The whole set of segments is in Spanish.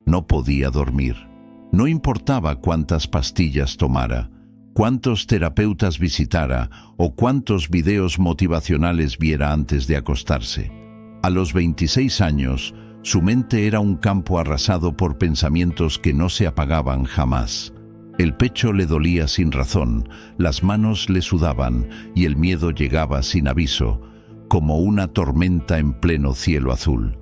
No podía dormir. No importaba cuántas pastillas tomara, cuántos terapeutas visitara o cuántos videos motivacionales viera antes de acostarse. A los 26 años, su mente era un campo arrasado por pensamientos que no se apagaban jamás. El pecho le dolía sin razón, las manos le sudaban y el miedo llegaba sin aviso, como una tormenta en pleno cielo azul.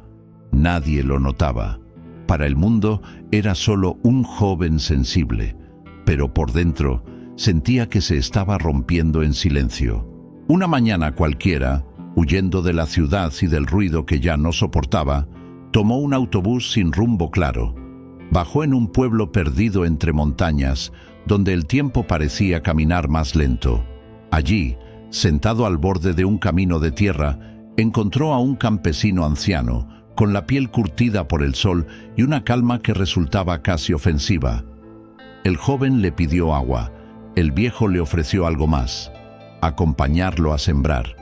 Nadie lo notaba. Para el mundo era solo un joven sensible, pero por dentro sentía que se estaba rompiendo en silencio. Una mañana cualquiera, huyendo de la ciudad y del ruido que ya no soportaba, tomó un autobús sin rumbo claro. Bajó en un pueblo perdido entre montañas, donde el tiempo parecía caminar más lento. Allí, sentado al borde de un camino de tierra, encontró a un campesino anciano, con la piel curtida por el sol y una calma que resultaba casi ofensiva. El joven le pidió agua. El viejo le ofreció algo más: acompañarlo a sembrar.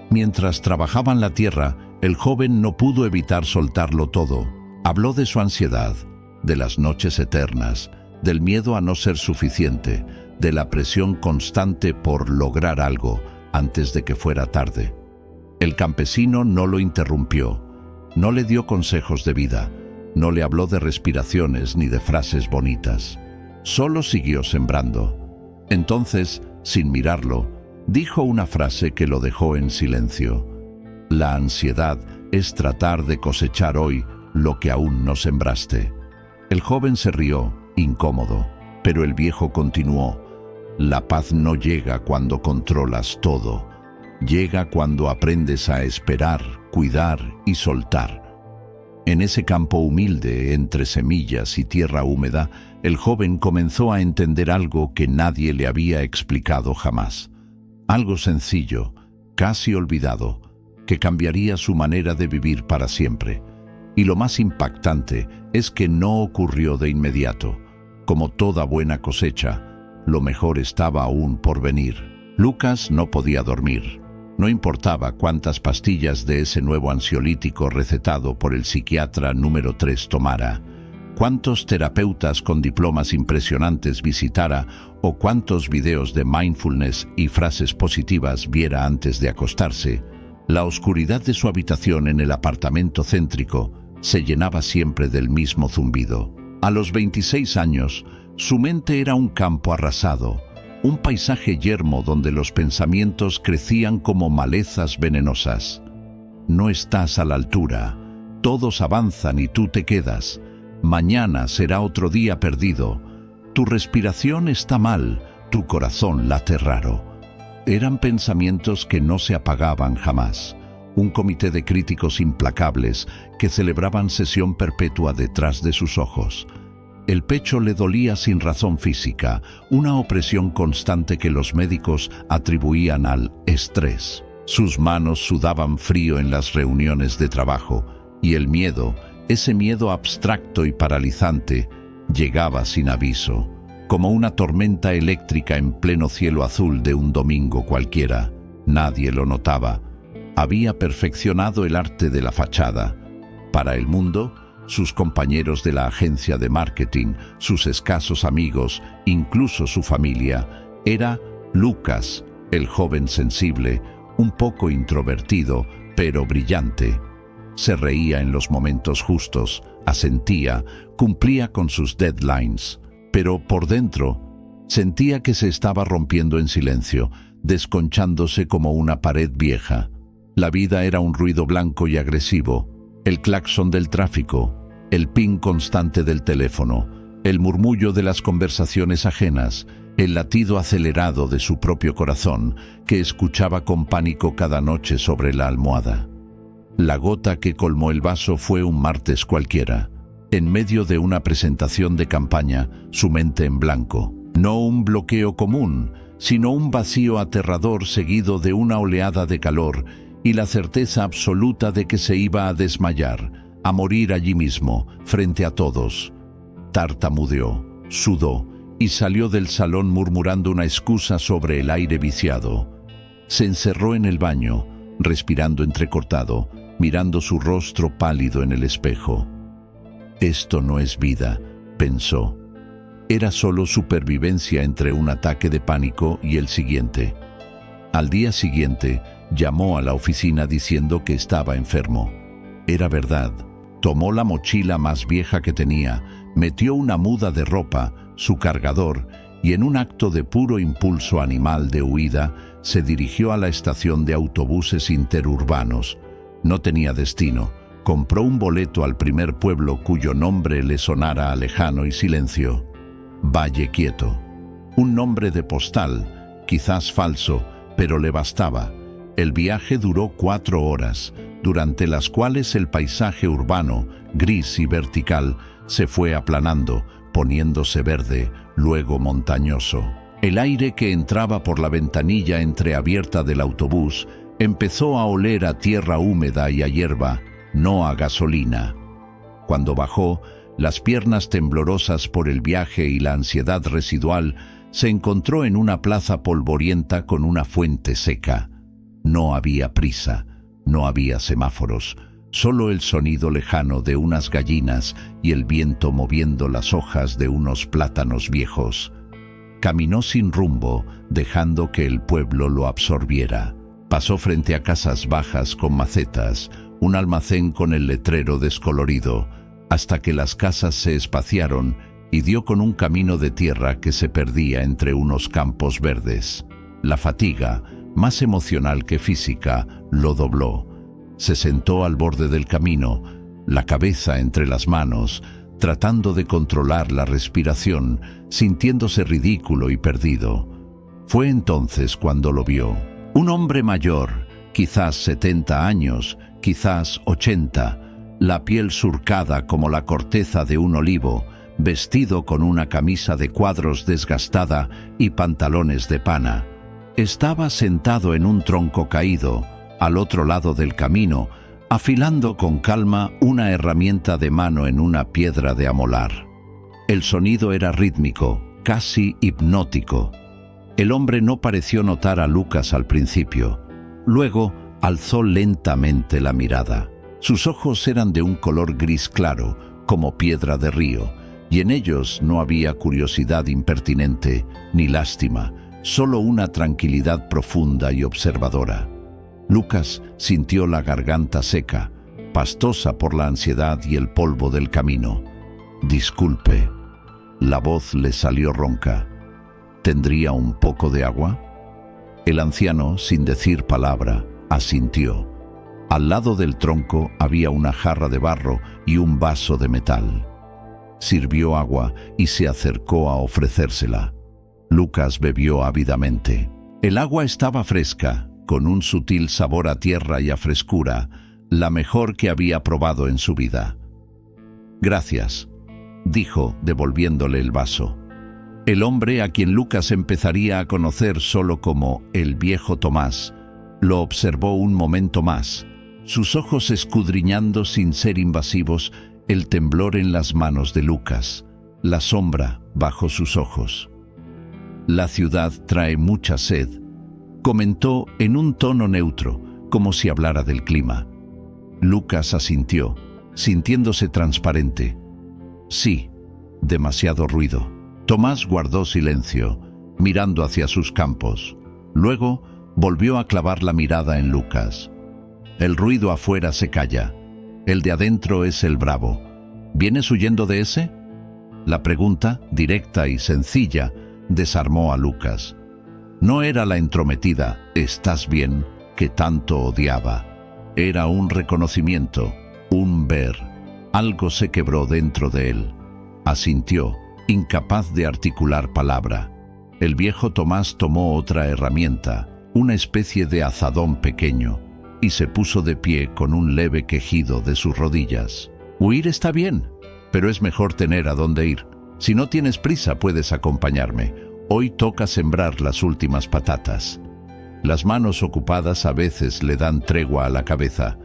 Mientras trabajaban la tierra, el joven no pudo evitar soltarlo todo. Habló de su ansiedad, de las noches eternas, del miedo a no ser suficiente, de la presión constante por lograr algo antes de que fuera tarde. El campesino no lo interrumpió, no le dio consejos de vida, no le habló de respiraciones ni de frases bonitas. Solo siguió sembrando. Entonces, sin mirarlo, dijo una frase que lo dejó en silencio: la ansiedad es tratar de cosechar hoy lo que aún no sembraste. El joven se rió, incómodo, pero el viejo continuó: la paz no llega cuando controlas todo, llega cuando aprendes a esperar, cuidar y soltar. En ese campo humilde, entre semillas y tierra húmeda, el joven comenzó a entender algo que nadie le había explicado jamás. Algo sencillo, casi olvidado, que cambiaría su manera de vivir para siempre. Y lo más impactante es que no ocurrió de inmediato. Como toda buena cosecha, lo mejor estaba aún por venir. Lucas no podía dormir. No importaba cuántas pastillas de ese nuevo ansiolítico recetado por el psiquiatra número 3 tomara, cuántos terapeutas con diplomas impresionantes visitara o cuántos videos de mindfulness y frases positivas viera antes de acostarse. La oscuridad de su habitación en el apartamento céntrico se llenaba siempre del mismo zumbido. A los 26 años, su mente era un campo arrasado, un paisaje yermo donde los pensamientos crecían como malezas venenosas. No estás a la altura, todos avanzan y tú te quedas. Mañana será otro día perdido. Tu respiración está mal, tu corazón late raro. Eran pensamientos que no se apagaban jamás. Un comité de críticos implacables que celebraban sesión perpetua detrás de sus ojos. El pecho le dolía sin razón física, una opresión constante que los médicos atribuían al estrés. Sus manos sudaban frío en las reuniones de trabajo, y el miedo, ese miedo abstracto y paralizante, llegaba sin aviso, como una tormenta eléctrica en pleno cielo azul de un domingo cualquiera. Nadie lo notaba. Había perfeccionado el arte de la fachada. Para el mundo, sus compañeros de la agencia de marketing, sus escasos amigos, incluso su familia, era Lucas, el joven sensible, un poco introvertido, pero brillante. Se reía en los momentos justos, asentía, cumplía con sus deadlines, pero por dentro sentía que se estaba rompiendo en silencio, desconchándose como una pared vieja. La vida era un ruido blanco y agresivo, el claxon del tráfico, el ping constante del teléfono, el murmullo de las conversaciones ajenas, el latido acelerado de su propio corazón, que escuchaba con pánico cada noche sobre la almohada. La gota que colmó el vaso fue un martes cualquiera. En medio de una presentación de campaña, su mente en blanco. No un bloqueo común, sino un vacío aterrador seguido de una oleada de calor y la certeza absoluta de que se iba a desmayar, a morir allí mismo, frente a todos. Tartamudeó, sudó y salió del salón murmurando una excusa sobre el aire viciado. Se encerró en el baño, respirando entrecortado, mirando su rostro pálido en el espejo. Esto no es vida, pensó. Era solo supervivencia entre un ataque de pánico y el siguiente. Al día siguiente, llamó a la oficina diciendo que estaba enfermo. Era verdad. Tomó la mochila más vieja que tenía, metió una muda de ropa, su cargador, y en un acto de puro impulso animal de huida, se dirigió a la estación de autobuses interurbanos. No tenía destino. Compró un boleto al primer pueblo cuyo nombre le sonara a lejano y silencio. Valle Quieto. Un nombre de postal, quizás falso, pero le bastaba. El viaje duró 4 horas, durante las cuales el paisaje urbano, gris y vertical, se fue aplanando, poniéndose verde, luego montañoso. El aire que entraba por la ventanilla entreabierta del autobús empezó a oler a tierra húmeda y a hierba, no a gasolina. Cuando bajó, las piernas temblorosas por el viaje y la ansiedad residual, se encontró en una plaza polvorienta con una fuente seca. No había prisa, no había semáforos, solo el sonido lejano de unas gallinas y el viento moviendo las hojas de unos plátanos viejos. Caminó sin rumbo, dejando que el pueblo lo absorbiera. Pasó frente a casas bajas con macetas, un almacén con el letrero descolorido, hasta que las casas se espaciaron y dio con un camino de tierra que se perdía entre unos campos verdes. La fatiga, más emocional que física, lo dobló. Se sentó al borde del camino, la cabeza entre las manos, tratando de controlar la respiración, sintiéndose ridículo y perdido. Fue entonces cuando lo vio. Un hombre mayor, quizás 70 años, quizás 80, la piel surcada como la corteza de un olivo, vestido con una camisa de cuadros desgastada y pantalones de pana. Estaba sentado en un tronco caído, al otro lado del camino, afilando con calma una herramienta de mano en una piedra de amolar. El sonido era rítmico, casi hipnótico. El hombre no pareció notar a Lucas al principio. Luego alzó lentamente la mirada. Sus ojos eran de un color gris claro, como piedra de río, y en ellos no había curiosidad impertinente ni lástima, solo una tranquilidad profunda y observadora. Lucas sintió la garganta seca, pastosa por la ansiedad y el polvo del camino. «Disculpe». La voz le salió ronca. «¿Tendría un poco de agua?» El anciano, sin decir palabra, asintió. Al lado del tronco había una jarra de barro y un vaso de metal. Sirvió agua y se acercó a ofrecérsela. Lucas bebió ávidamente. El agua estaba fresca, con un sutil sabor a tierra y a frescura, la mejor que había probado en su vida. «Gracias», dijo, devolviéndole el vaso. El hombre, a quien Lucas empezaría a conocer solo como el viejo Tomás, lo observó un momento más, sus ojos escudriñando sin ser invasivos el temblor en las manos de Lucas, la sombra bajo sus ojos. «La ciudad trae mucha sed», comentó en un tono neutro, como si hablara del clima. Lucas asintió, sintiéndose transparente. «Sí, demasiado ruido». Tomás guardó silencio, mirando hacia sus campos. Luego volvió a clavar la mirada en Lucas. «El ruido afuera se calla. El de adentro es el bravo. ¿Vienes huyendo de ese?» La pregunta, directa y sencilla, desarmó a Lucas. No era la entrometida «¿Estás bien?», que tanto odiaba. Era un reconocimiento, un ver. Algo se quebró dentro de él. Asintió, incapaz de articular palabra. El viejo Tomás tomó otra herramienta, una especie de azadón pequeño, y se puso de pie con un leve quejido de sus rodillas. «Huir está bien, pero es mejor tener a dónde ir. Si no tienes prisa, puedes acompañarme. Hoy toca sembrar las últimas patatas». Las manos ocupadas a veces le dan tregua a la cabeza.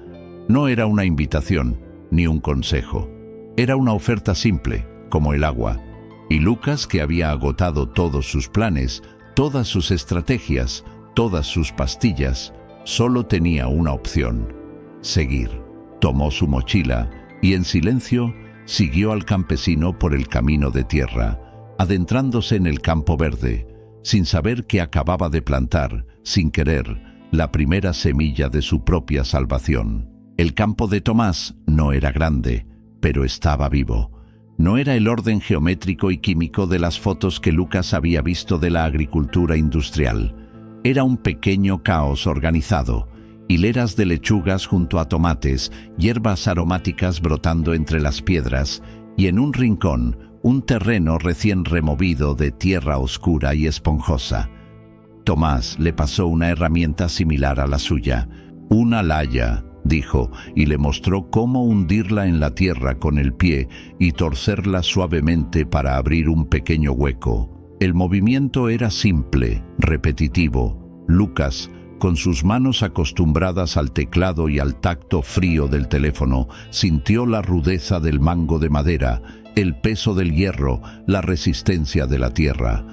No era una invitación, ni un consejo. Era una oferta simple, como el agua. Y Lucas, que había agotado todos sus planes, todas sus estrategias, todas sus pastillas, solo tenía una opción: seguir. Tomó su mochila y en silencio Siguió al campesino por el camino de tierra, adentrándose en el campo verde, sin saber que acababa de plantar, sin querer, la primera semilla de su propia salvación. El campo de Tomás no era grande, pero estaba vivo. No era el orden geométrico y químico de las fotos que Lucas había visto de la agricultura industrial. Era un pequeño caos organizado, hileras de lechugas junto a tomates, hierbas aromáticas brotando entre las piedras, y en un rincón, un terreno recién removido de tierra oscura y esponjosa. Tomás le pasó una herramienta similar a la suya, una laya, dijo, y le mostró cómo hundirla en la tierra con el pie y torcerla suavemente para abrir un pequeño hueco. El movimiento era simple, repetitivo. Lucas, con sus manos acostumbradas al teclado y al tacto frío del teléfono, sintió la rudeza del mango de madera, el peso del hierro, la resistencia de la tierra.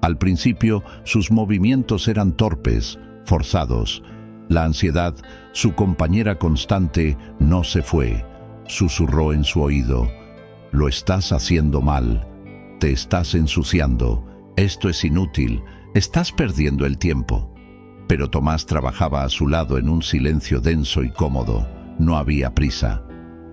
Al principio, sus movimientos eran torpes, forzados. La ansiedad, su compañera constante, no se fue. Susurró en su oído: «Lo estás haciendo mal. Te estás ensuciando. Esto es inútil. Estás perdiendo el tiempo». Pero Tomás trabajaba a su lado en un silencio denso y cómodo. No había prisa.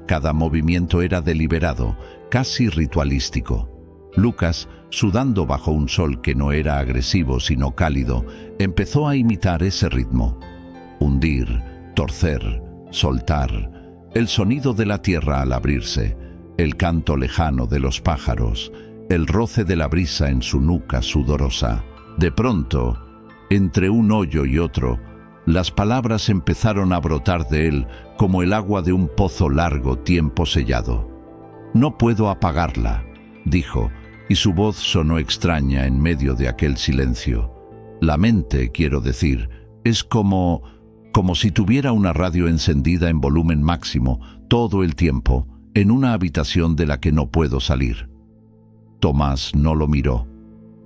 Cada movimiento era deliberado, casi ritualístico. Lucas, sudando bajo un sol que no era agresivo sino cálido, empezó a imitar ese ritmo. Hundir, torcer, soltar, el sonido de la tierra al abrirse, el canto lejano de los pájaros, el roce de la brisa en su nuca sudorosa. De pronto, entre un hoyo y otro, las palabras empezaron a brotar de él como el agua de un pozo largo tiempo sellado. «No puedo apagarla», dijo, y su voz sonó extraña en medio de aquel silencio. «La mente, quiero decir, es como si tuviera una radio encendida en volumen máximo todo el tiempo, en una habitación de la que no puedo salir». Tomás no lo miró.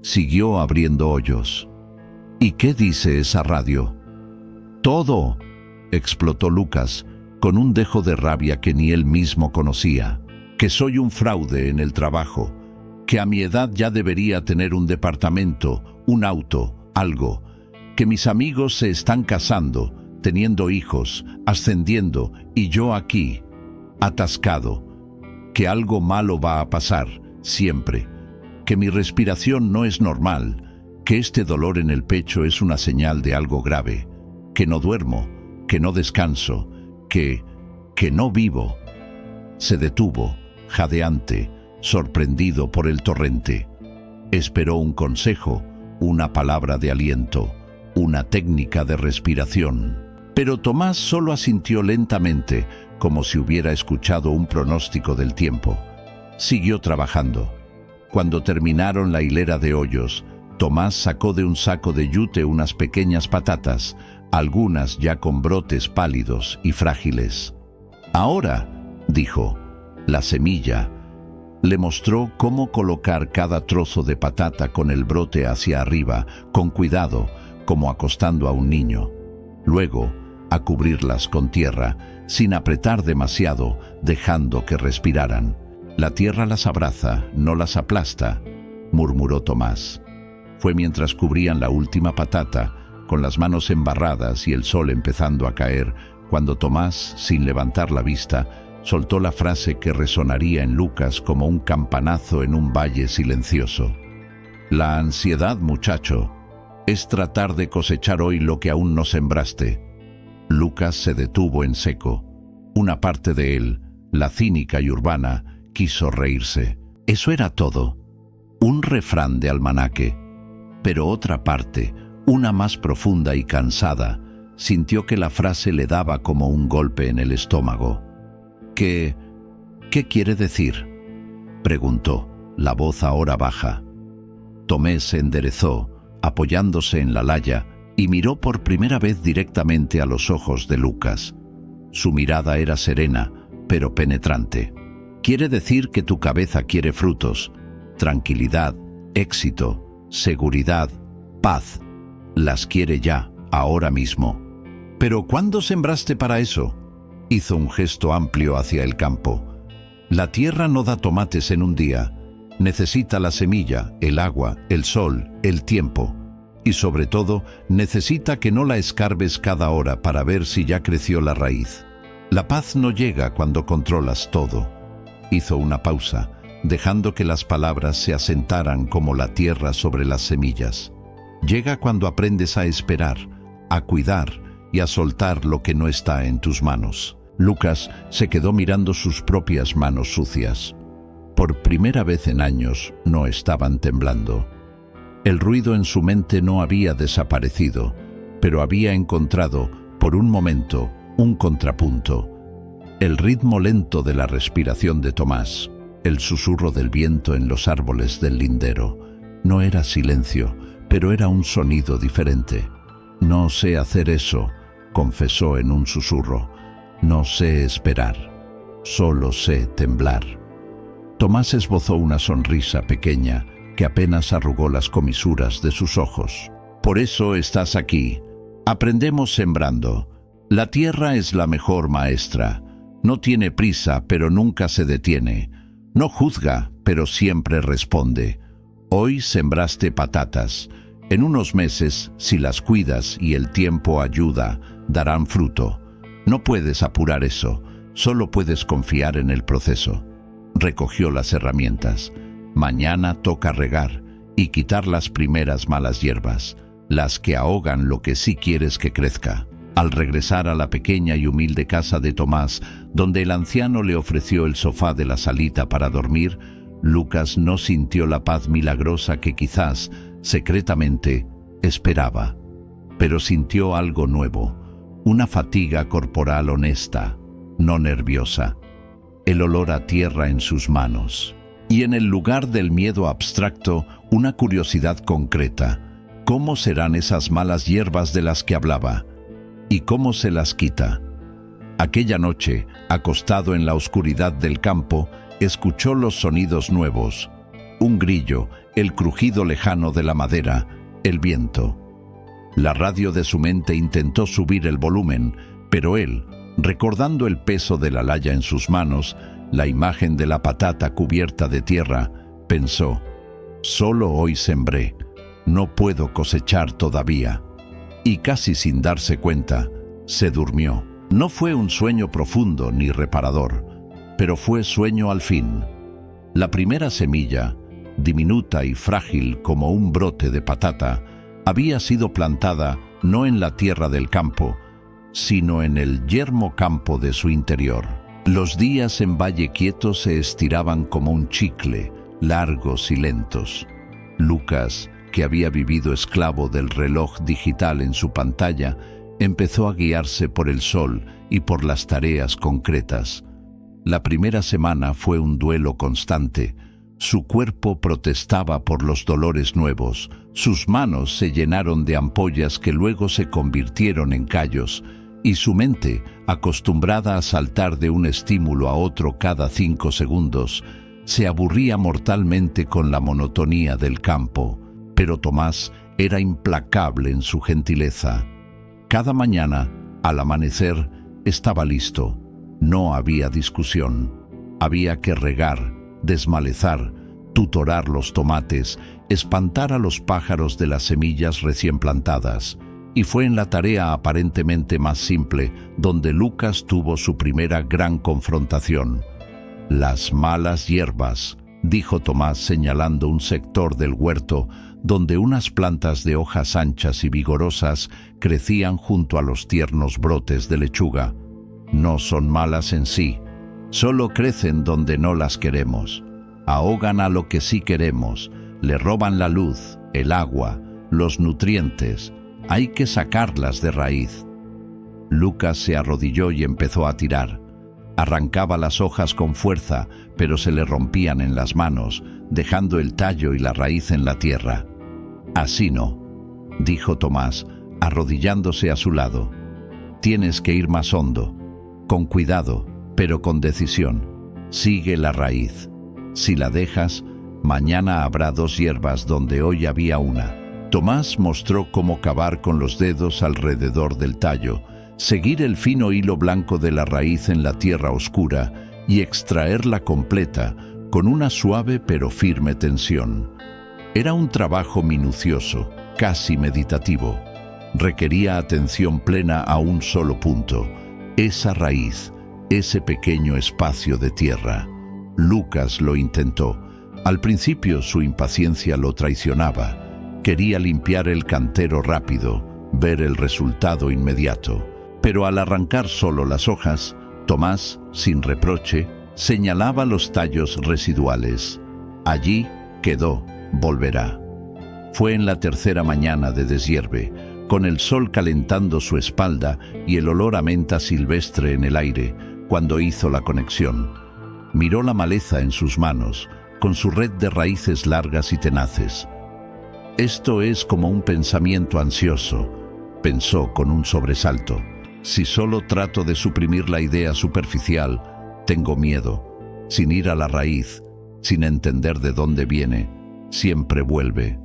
Siguió abriendo hoyos. «¿Y qué dice esa radio?» «Todo», explotó Lucas, con un dejo de rabia que ni él mismo conocía. «Que soy un fraude en el trabajo, que a mi edad ya debería tener un departamento, un auto, algo, que mis amigos se están casando, teniendo hijos, ascendiendo, y yo aquí, atascado, que algo malo va a pasar, siempre, que mi respiración no es normal, que este dolor en el pecho es una señal de algo grave, que no duermo, que no descanso, que no vivo». Se detuvo, jadeante, sorprendido por el torrente. Esperó un consejo, una palabra de aliento, una técnica de respiración. Pero Tomás solo asintió lentamente, como si hubiera escuchado un pronóstico del tiempo. Siguió trabajando. Cuando terminaron la hilera de hoyos, Tomás sacó de un saco de yute unas pequeñas patatas, algunas ya con brotes pálidos y frágiles. «Ahora», dijo, «la semilla». Le mostró cómo colocar cada trozo de patata con el brote hacia arriba, con cuidado, como acostando a un niño. Luego, a cubrirlas con tierra, sin apretar demasiado, dejando que respiraran. «La tierra las abraza, no las aplasta», murmuró Tomás. Fue mientras cubrían la última patata, con las manos embarradas y el sol empezando a caer, cuando Tomás, sin levantar la vista, soltó la frase que resonaría en Lucas como un campanazo en un valle silencioso. «La ansiedad, muchacho, es tratar de cosechar hoy lo que aún no sembraste». Lucas se detuvo en seco. Una parte de él, la cínica y urbana, quiso reírse. Eso era todo. Un refrán de almanaque. Pero otra parte, una más profunda y cansada, sintió que la frase le daba como un golpe en el estómago. «¿Qué quiere decir?», preguntó, la voz ahora baja. Tomé se enderezó, apoyándose en la laya, y miró por primera vez directamente a los ojos de Lucas. Su mirada era serena, pero penetrante. «Quiere decir que tu cabeza quiere frutos, tranquilidad, éxito, seguridad, paz. Las quiere ya, ahora mismo». «¿Pero cuándo sembraste para eso?». Hizo un gesto amplio hacia el campo. La tierra no da tomates en un día. Necesita la semilla, el agua, el sol, el tiempo. Y sobre todo, necesita que no la escarbes cada hora para ver si ya creció la raíz. La paz no llega cuando controlas todo. Hizo una pausa, dejando que las palabras se asentaran como la tierra sobre las semillas. Llega cuando aprendes a esperar, a cuidar y a soltar lo que no está en tus manos. Lucas se quedó mirando sus propias manos sucias. Por primera vez en años no estaban temblando. El ruido en su mente no había desaparecido, pero había encontrado, por un momento, un contrapunto. El ritmo lento de la respiración de Tomás, el susurro del viento en los árboles del lindero. No era silencio, pero era un sonido diferente. «No sé hacer eso», confesó en un susurro. «No sé esperar, solo sé temblar». Tomás esbozó una sonrisa pequeña que apenas arrugó las comisuras de sus ojos. «Por eso estás aquí. Aprendemos sembrando. La tierra es la mejor maestra. No tiene prisa, pero nunca se detiene. No juzga, pero siempre responde. Hoy sembraste patatas. En unos meses, si las cuidas y el tiempo ayuda, darán fruto. No puedes apurar eso, solo puedes confiar en el proceso». Recogió las herramientas. Mañana toca regar y quitar las primeras malas hierbas, las que ahogan lo que sí quieres que crezca. Al regresar a la pequeña y humilde casa de Tomás, donde el anciano le ofreció el sofá de la salita para dormir, Lucas no sintió la paz milagrosa que quizás, secretamente, esperaba. Pero sintió algo nuevo, una fatiga corporal honesta, no nerviosa. El olor a tierra en sus manos. Y en el lugar del miedo abstracto, una curiosidad concreta. ¿Cómo serán esas malas hierbas de las que hablaba? ¿Y cómo se las quita? Aquella noche, acostado en la oscuridad del campo, escuchó los sonidos nuevos. Un grillo, el crujido lejano de la madera, el viento. La radio de su mente intentó subir el volumen, pero él, recordando el peso de la laya en sus manos, la imagen de la patata cubierta de tierra, pensó: «Solo hoy sembré, no puedo cosechar todavía». Y casi sin darse cuenta, se durmió. No fue un sueño profundo ni reparador, pero fue sueño al fin. La primera semilla, diminuta y frágil como un brote de patata, había sido plantada no en la tierra del campo, sino en el yermo campo de su interior. Los días en Valle Quieto se estiraban como un chicle, largos y lentos. Lucas, que había vivido esclavo del reloj digital en su pantalla, empezó a guiarse por el sol y por las tareas concretas. La primera semana fue un duelo constante. Su cuerpo protestaba por los dolores nuevos, sus manos se llenaron de ampollas que luego se convirtieron en callos, y su mente, acostumbrada a saltar de un estímulo a otro cada 5 segundos, se aburría mortalmente con la monotonía del campo. Pero Tomás era implacable en su gentileza. Cada mañana, al amanecer, estaba listo. No había discusión. Había que regar, desmalezar, tutorar los tomates, espantar a los pájaros de las semillas recién plantadas. Y fue en la tarea aparentemente más simple donde Lucas tuvo su primera gran confrontación. «Las malas hierbas», dijo Tomás señalando un sector del huerto donde unas plantas de hojas anchas y vigorosas crecían junto a los tiernos brotes de lechuga. «No son malas en sí, solo crecen donde no las queremos. Ahogan a lo que sí queremos, le roban la luz, el agua, los nutrientes. Hay que sacarlas de raíz». Lucas se arrodilló y empezó a tirar. Arrancaba las hojas con fuerza, pero se le rompían en las manos, dejando el tallo y la raíz en la tierra. «Así no», dijo Tomás, arrodillándose a su lado. «Tienes que ir más hondo, con cuidado, pero con decisión. Sigue la raíz. Si la dejas, mañana habrá 2 hierbas donde hoy había una». Tomás mostró cómo cavar con los dedos alrededor del tallo, seguir el fino hilo blanco de la raíz en la tierra oscura y extraerla completa con una suave pero firme tensión. Era un trabajo minucioso, casi meditativo. Requería atención plena a un solo punto, esa raíz, ese pequeño espacio de tierra. Lucas lo intentó. Al principio su impaciencia lo traicionaba. Quería limpiar el cantero rápido, ver el resultado inmediato. Pero al arrancar solo las hojas, Tomás, sin reproche, señalaba los tallos residuales. Allí quedó, volverá. Fue en la tercera mañana de deshierve, con el sol calentando su espalda y el olor a menta silvestre en el aire, cuando hizo la conexión. Miró la maleza en sus manos, con su red de raíces largas y tenaces. Esto es como un pensamiento ansioso, pensó con un sobresalto. Si solo trato de suprimir la idea superficial, tengo miedo. Sin ir a la raíz, sin entender de dónde viene, siempre vuelve.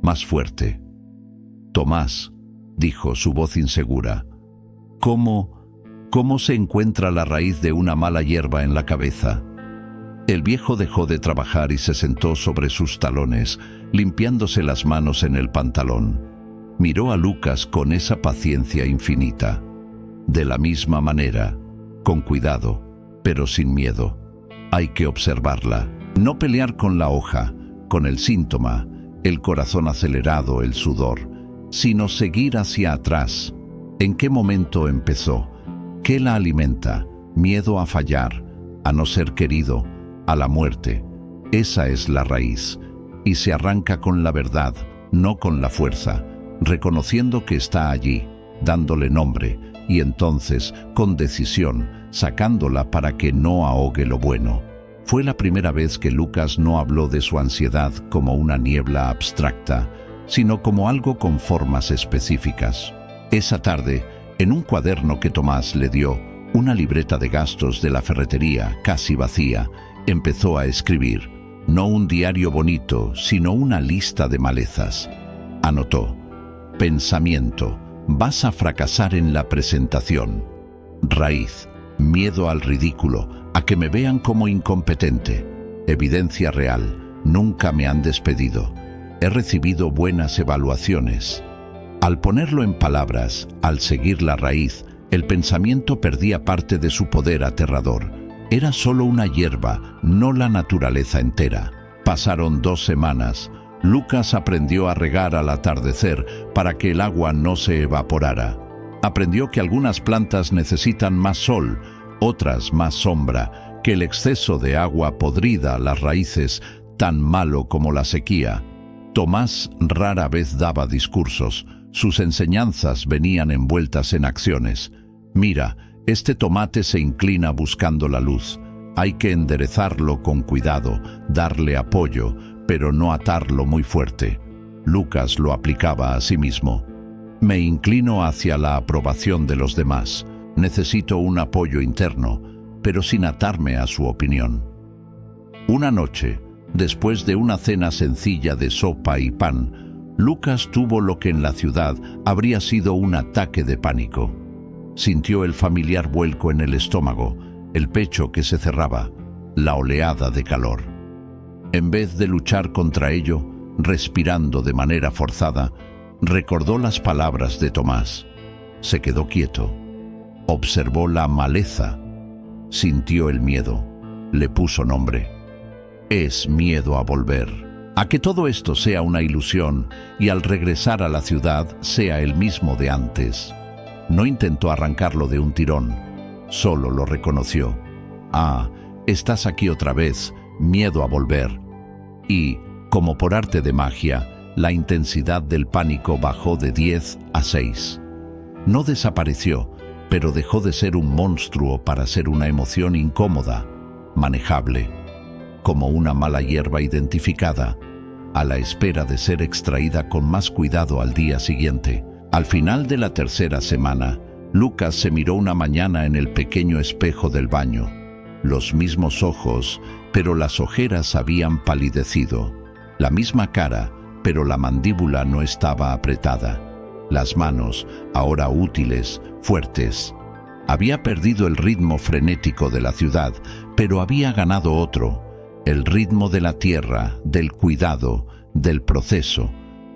Más fuerte. Tomás, dijo su voz insegura, ¿cómo se encuentra la raíz de una mala hierba en la cabeza? El viejo dejó de trabajar y se sentó sobre sus talones, limpiándose las manos en el pantalón. Miró a Lucas con esa paciencia infinita. De la misma manera, con cuidado, pero sin miedo. Hay que observarla, no pelear con la hoja, con el síntoma, el corazón acelerado, el sudor, sino seguir hacia atrás. ¿En qué momento empezó? ¿Qué la alimenta? Miedo a fallar, a no ser querido, a la muerte. Esa es la raíz, y se arranca con la verdad, no con la fuerza, reconociendo que está allí, dándole nombre, y entonces, con decisión, sacándola para que no ahogue lo bueno. Fue la primera vez que Lucas no habló de su ansiedad como una niebla abstracta, sino como algo con formas específicas. Esa tarde, en un cuaderno que Tomás le dio, una libreta de gastos de la ferretería, casi vacía, empezó a escribir, no un diario bonito, sino una lista de malezas. Anotó: pensamiento, vas a fracasar en la presentación. Raíz, miedo al ridículo, a que me vean como incompetente. Evidencia real, nunca me han despedido. He recibido buenas evaluaciones. Al ponerlo en palabras, al seguir la raíz, el pensamiento perdía parte de su poder aterrador. Era solo una hierba, no la naturaleza entera. Pasaron 2 semanas. Lucas aprendió a regar al atardecer para que el agua no se evaporara. Aprendió que algunas plantas necesitan más sol, otras más sombra, que el exceso de agua podrida las raíces, tan malo como la sequía. Tomás rara vez daba discursos, sus enseñanzas venían envueltas en acciones. Mira, este tomate se inclina buscando la luz. Hay que enderezarlo con cuidado, darle apoyo, pero no atarlo muy fuerte. Lucas lo aplicaba a sí mismo. Me inclino hacia la aprobación de los demás. Necesito un apoyo interno, pero sin atarme a su opinión. Una noche, después de una cena sencilla de sopa y pan, Lucas tuvo lo que en la ciudad habría sido un ataque de pánico. Sintió el familiar vuelco en el estómago, el pecho que se cerraba, la oleada de calor. En vez de luchar contra ello, respirando de manera forzada, recordó las palabras de Tomás. Se quedó quieto. Observó la maleza. Sintió el miedo. Le puso nombre. Es miedo a volver. A que todo esto sea una ilusión y al regresar a la ciudad sea el mismo de antes. No intentó arrancarlo de un tirón. Solo lo reconoció. Ah, estás aquí otra vez. Miedo a volver. Y, como por arte de magia, la intensidad del pánico bajó de 10 a 6. No desapareció, pero dejó de ser un monstruo para ser una emoción incómoda, manejable, como una mala hierba identificada, a la espera de ser extraída con más cuidado al día siguiente. Al final de la tercera semana, Lucas se miró una mañana en el pequeño espejo del baño. Los mismos ojos, pero las ojeras habían palidecido. La misma cara, pero la mandíbula no estaba apretada. Las manos, ahora útiles, fuertes. Había perdido el ritmo frenético de la ciudad, pero había ganado otro, el ritmo de la tierra, del cuidado, del proceso.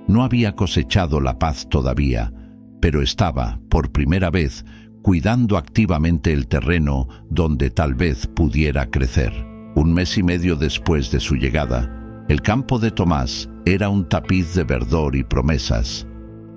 No había cosechado la paz todavía, pero estaba, por primera vez, cuidando activamente el terreno donde tal vez pudiera crecer. 1 mes y medio después de su llegada, el campo de Tomás era un tapiz de verdor y promesas.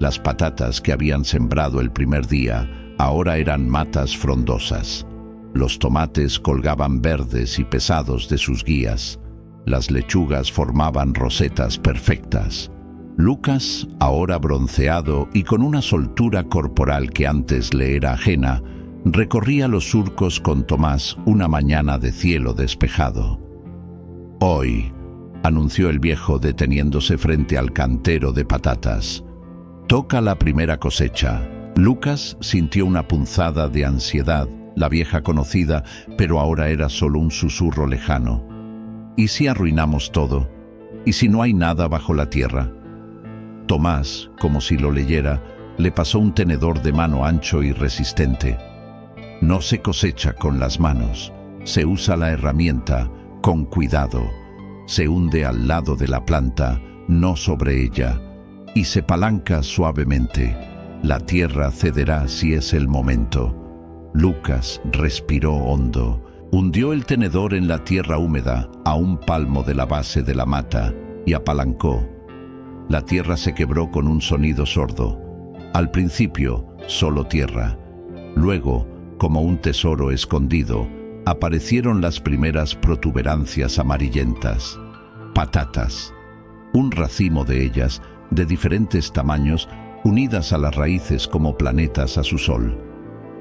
Las patatas que habían sembrado el primer día ahora eran matas frondosas. Los tomates colgaban verdes y pesados de sus guías. Las lechugas formaban rosetas perfectas. Lucas, ahora bronceado y con una soltura corporal que antes le era ajena, recorría los surcos con Tomás una mañana de cielo despejado. «Hoy», anunció el viejo deteniéndose frente al cantero de patatas, «toca la primera cosecha». Lucas sintió una punzada de ansiedad, la vieja conocida, pero ahora era solo un susurro lejano. ¿Y si arruinamos todo? ¿Y si no hay nada bajo la tierra? Tomás, como si lo leyera, le pasó un tenedor de mano ancho y resistente. No se cosecha con las manos, se usa la herramienta con cuidado. Se hunde al lado de la planta, no sobre ella, y se palanca suavemente. La tierra cederá si es el momento. Lucas respiró hondo, hundió el tenedor en la tierra húmeda a 1 palmo de la base de la mata y apalancó. La tierra se quebró con un sonido sordo. Al principio, solo tierra. Luego, como un tesoro escondido, aparecieron las primeras protuberancias amarillentas. Patatas. Un racimo de ellas, de diferentes tamaños, unidas a las raíces como planetas a su sol.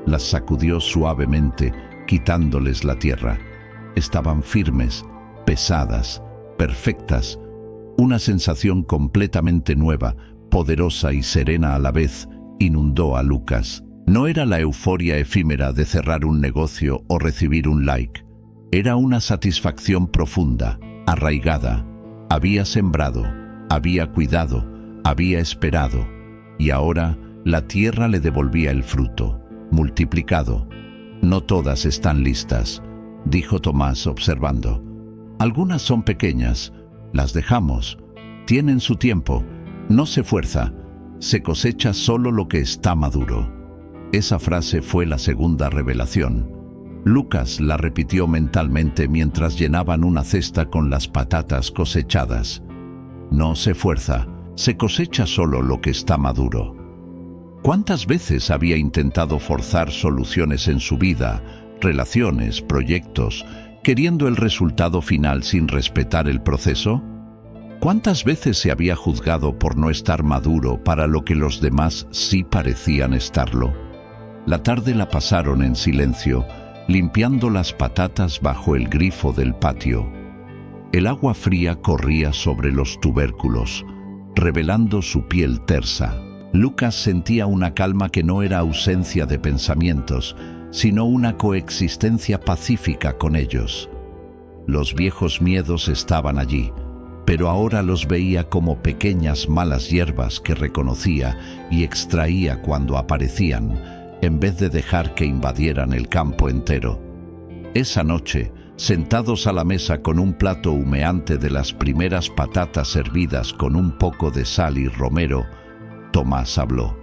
Las sacudió suavemente, quitándoles la tierra. Estaban firmes, pesadas, perfectas. Una sensación completamente nueva, poderosa y serena a la vez, inundó a Lucas. No era la euforia efímera de cerrar un negocio o recibir un like. Era una satisfacción profunda, arraigada. Había sembrado, había cuidado, había esperado. Y ahora la tierra le devolvía el fruto, multiplicado. «No todas están listas», dijo Tomás observando. «Algunas son pequeñas, las dejamos. Tienen su tiempo. No se fuerza. Se cosecha solo lo que está maduro». Esa frase fue la segunda revelación. Lucas la repitió mentalmente mientras llenaban una cesta con las patatas cosechadas. No se fuerza, se cosecha solo lo que está maduro. ¿Cuántas veces había intentado forzar soluciones en su vida, relaciones, proyectos, queriendo el resultado final sin respetar el proceso? ¿Cuántas veces se había juzgado por no estar maduro para lo que los demás sí parecían estarlo? La tarde la pasaron en silencio, limpiando las patatas bajo el grifo del patio. El agua fría corría sobre los tubérculos, revelando su piel tersa. Lucas sentía una calma que no era ausencia de pensamientos, sino una coexistencia pacífica con ellos. Los viejos miedos estaban allí, pero ahora los veía como pequeñas malas hierbas que reconocía y extraía cuando aparecían, en vez de dejar que invadieran el campo entero. Esa noche, sentados a la mesa con un plato humeante de las primeras patatas hervidas con un poco de sal y romero, Tomás habló.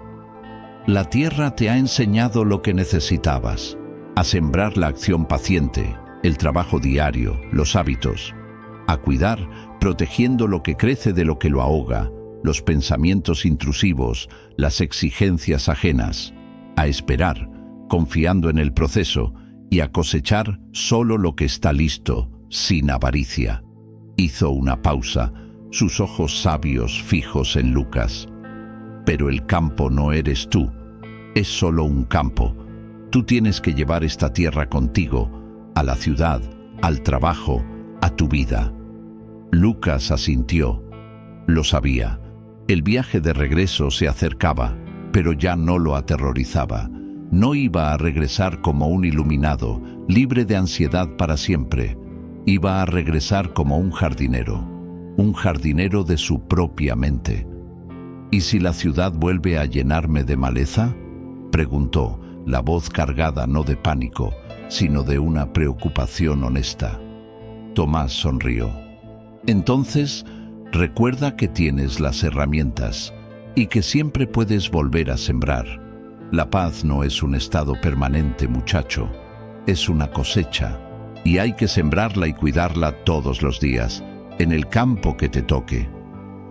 «La tierra te ha enseñado lo que necesitabas, a sembrar la acción paciente, el trabajo diario, los hábitos, a cuidar, protegiendo lo que crece de lo que lo ahoga, los pensamientos intrusivos, las exigencias ajenas, a esperar, confiando en el proceso, y a cosechar solo lo que está listo, sin avaricia». Hizo una pausa, sus ojos sabios fijos en Lucas. «Pero el campo no eres tú, es solo un campo. Tú tienes que llevar esta tierra contigo, a la ciudad, al trabajo, a tu vida». Lucas asintió. Lo sabía. El viaje de regreso se acercaba, pero ya no lo aterrorizaba. No iba a regresar como un iluminado, libre de ansiedad para siempre. Iba a regresar como un jardinero de su propia mente. «¿Y si la ciudad vuelve a llenarme de maleza?», preguntó, la voz cargada no de pánico, sino de una preocupación honesta. Tomás sonrió. Entonces, recuerda que tienes las herramientas y que siempre puedes volver a sembrar. La paz no es un estado permanente, muchacho, es una cosecha, y hay que sembrarla y cuidarla todos los días, en el campo que te toque.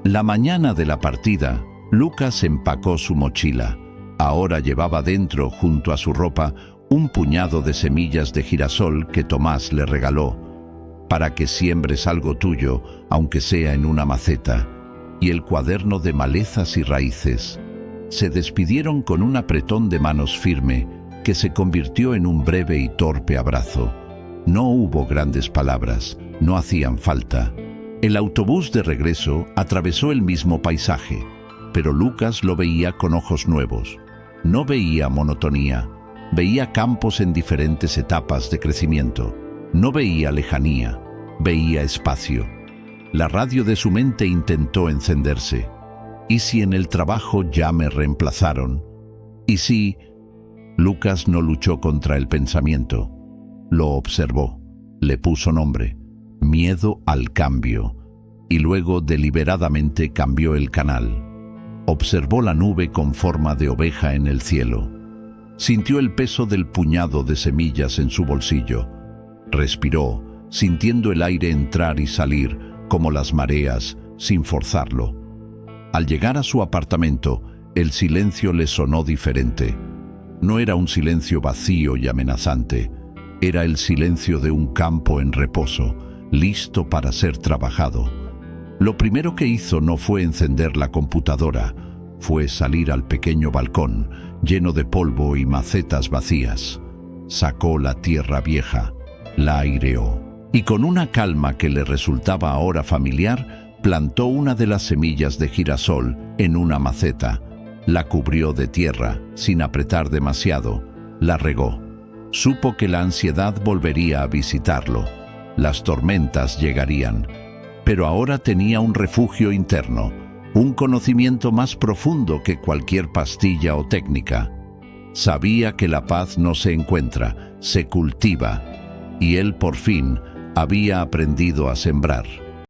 La mañana de la partida, Lucas empacó su mochila. Ahora llevaba dentro, junto a su ropa, un puñado de semillas de girasol que Tomás le regaló, para que siembres algo tuyo, aunque sea en una maceta, y el cuaderno de malezas y raíces. Se despidieron con un apretón de manos firme que se convirtió en un breve y torpe abrazo. No hubo grandes palabras, no hacían falta. El autobús de regreso atravesó el mismo paisaje, pero Lucas lo veía con ojos nuevos. No veía monotonía, veía campos en diferentes etapas de crecimiento. No veía lejanía, veía espacio. La radio de su mente intentó encenderse. ¿Y si en el trabajo ya me reemplazaron? ¿Y si...? Lucas no luchó contra el pensamiento. Lo observó, le puso nombre, miedo al cambio, y luego deliberadamente cambió el canal. Observó la nube con forma de oveja en el cielo. Sintió el peso del puñado de semillas en su bolsillo. Respiró, sintiendo el aire entrar y salir, como las mareas, sin forzarlo. Al llegar a su apartamento, el silencio le sonó diferente. No era un silencio vacío y amenazante. Era el silencio de un campo en reposo, listo para ser trabajado. Lo primero que hizo no fue encender la computadora, fue salir al pequeño balcón, lleno de polvo y macetas vacías. Sacó la tierra vieja, la aireó, y con una calma que le resultaba ahora familiar, plantó una de las semillas de girasol en una maceta. La cubrió de tierra, sin apretar demasiado. La regó. Supo que la ansiedad volvería a visitarlo. Las tormentas llegarían. Pero ahora tenía un refugio interno, un conocimiento más profundo que cualquier pastilla o técnica. Sabía que la paz no se encuentra, se cultiva, y él por fin había aprendido a sembrar.